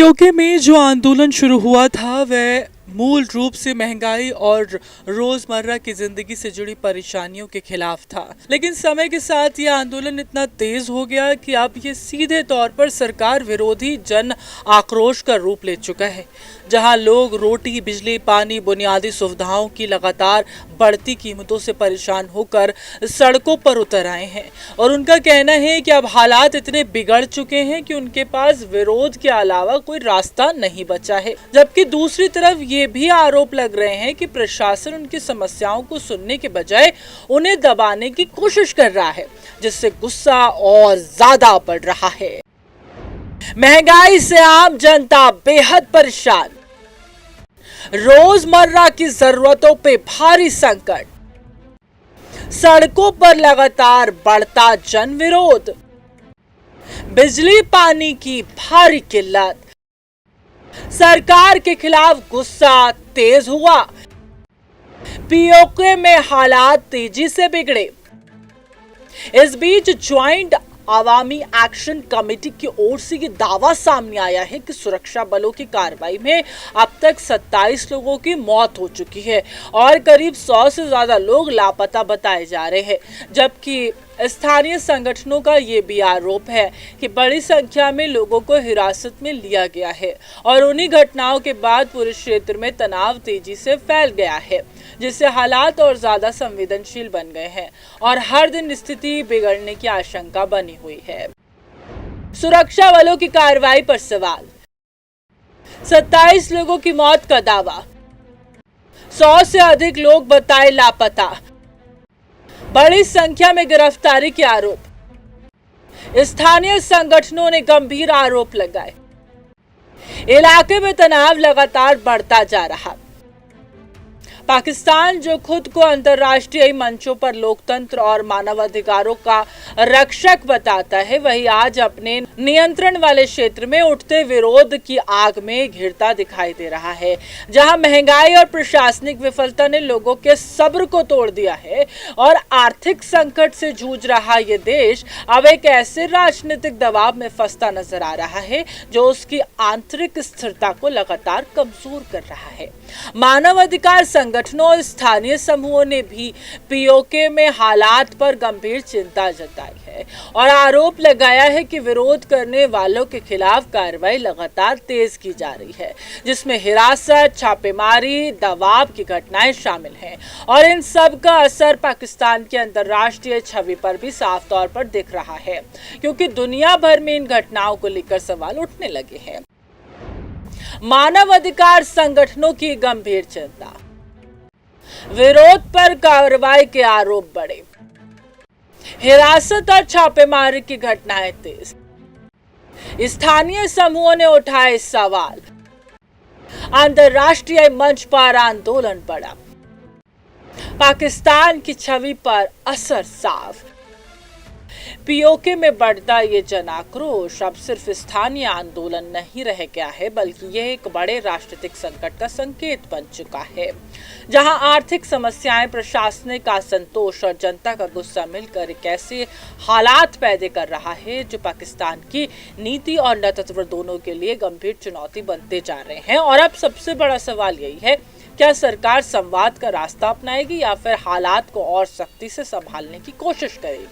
PoK में जो आंदोलन शुरू हुआ था वह मूल रूप से महंगाई और रोजमर्रा की जिंदगी से जुड़ी परेशानियों के खिलाफ था। लेकिन समय के साथ यह आंदोलन इतना तेज हो गया कि अब ये सीधे तौर पर सरकार विरोधी जन आक्रोश का रूप ले चुका है, जहां लोग रोटी, बिजली, पानी, बुनियादी सुविधाओं की लगातार बढ़ती कीमतों से परेशान होकर सड़कों पर उतर आए हैं। और उनका कहना है कि अब हालात इतने बिगड़ चुके हैं कि उनके पास विरोध के अलावा कोई रास्ता नहीं बचा है। जबकि दूसरी तरफ ये भी आरोप लग रहे हैं कि प्रशासन उनकी समस्याओं को सुनने के बजाय उन्हें दबाने की कोशिश कर रहा है, जिससे गुस्सा और ज्यादा बढ़ रहा है। महंगाई से आम जनता बेहद परेशान, रोजमर्रा की जरूरतों पे भारी संकट, सड़कों पर लगातार बढ़ता जन विरोध, बिजली पानी की भारी किल्लत, सरकार के खिलाफ गुस्सा तेज हुआ, पीओके में हालात तेजी से बिगड़े। इस बीच ज्वाइंट आवामी एक्शन कमेटी की ओर से ये दावा सामने आया है कि सुरक्षा बलों की कार्रवाई में अब तक 27 लोगों की मौत हो चुकी है और करीब 100 से ज्यादा लोग लापता बताए जा रहे हैं। जबकि स्थानीय संगठनों का ये भी आरोप है कि बड़ी संख्या में लोगों को हिरासत में लिया गया है और उन्हीं घटनाओं के बाद पूरे क्षेत्र में तनाव तेजी से फैल गया है, जिससे हालात और ज्यादा संवेदनशील बन गए हैं और हर दिन स्थिति बिगड़ने की आशंका बनी हुई है। सुरक्षा बलों की कार्रवाई पर सवाल, 27 लोगों की मौत का दावा, 100 से अधिक लोग बताए लापता, बड़ी संख्या में गिरफ्तारी के आरोप, स्थानीय संगठनों ने गंभीर आरोप लगाए, इलाके में तनाव लगातार बढ़ता जा रहा। पाकिस्तान जो खुद को अंतर्राष्ट्रीय मंचों पर लोकतंत्र और मानवाधिकारों का रक्षक बताता है, वही आज अपने नियंत्रण वाले क्षेत्र में उठते विरोध की आग में घिरता दिखाई दे रहा है। जहां महंगाई और प्रशासनिक विफलता ने लोगों के सब्र को तोड़ दिया है और आर्थिक संकट से जूझ रहा ये देश अब एक ऐसे राजनीतिक दबाव में फंसता नजर आ रहा है जो उसकी आंतरिक स्थिरता को लगातार कमजोर कर रहा है। मानवाधिकार संगठनों और स्थानीय समूहों ने भी पीओके में हालात पर गंभीर चिंता जताई है और आरोप लगाया है कि विरोध करने वालों के खिलाफ कार्रवाई लगातार तेज की जा रही है, जिसमें हिरासत, छापेमारी, दबाव की घटनाएं शामिल हैं। और इन सब का असर पाकिस्तान की अंतर्राष्ट्रीय छवि पर भी साफ तौर पर दिख रहा है, क्योंकि दुनिया भर में इन घटनाओं को लेकर सवाल उठने लगे हैं। मानवाधिकार संगठनों की गंभीर चिंता, विरोध पर कार्रवाई के आरोप बढ़े, हिरासत और छापेमारी की घटनाएं तेज, स्थानीय समूहों ने उठाए सवाल, अंतर्राष्ट्रीय मंच पर आंदोलन बढ़ा, पाकिस्तान की छवि पर असर साफ। पीओके में बढ़ता ये जन आक्रोश अब सिर्फ स्थानीय आंदोलन नहीं रह गया है, बल्कि यह एक बड़े राजनीतिक संकट का संकेत बन चुका है, जहां आर्थिक समस्याएं, प्रशासनिक असंतोष और जनता का गुस्सा मिलकर एक ऐसे हालात पैदा कर रहा है जो पाकिस्तान की नीति और नेतृत्व दोनों के लिए गंभीर चुनौती बनते जा रहे हैं। और अब सबसे बड़ा सवाल यही है, क्या सरकार संवाद का रास्ता अपनाएगी या फिर हालात को और सख्ती से संभालने की कोशिश करेगी?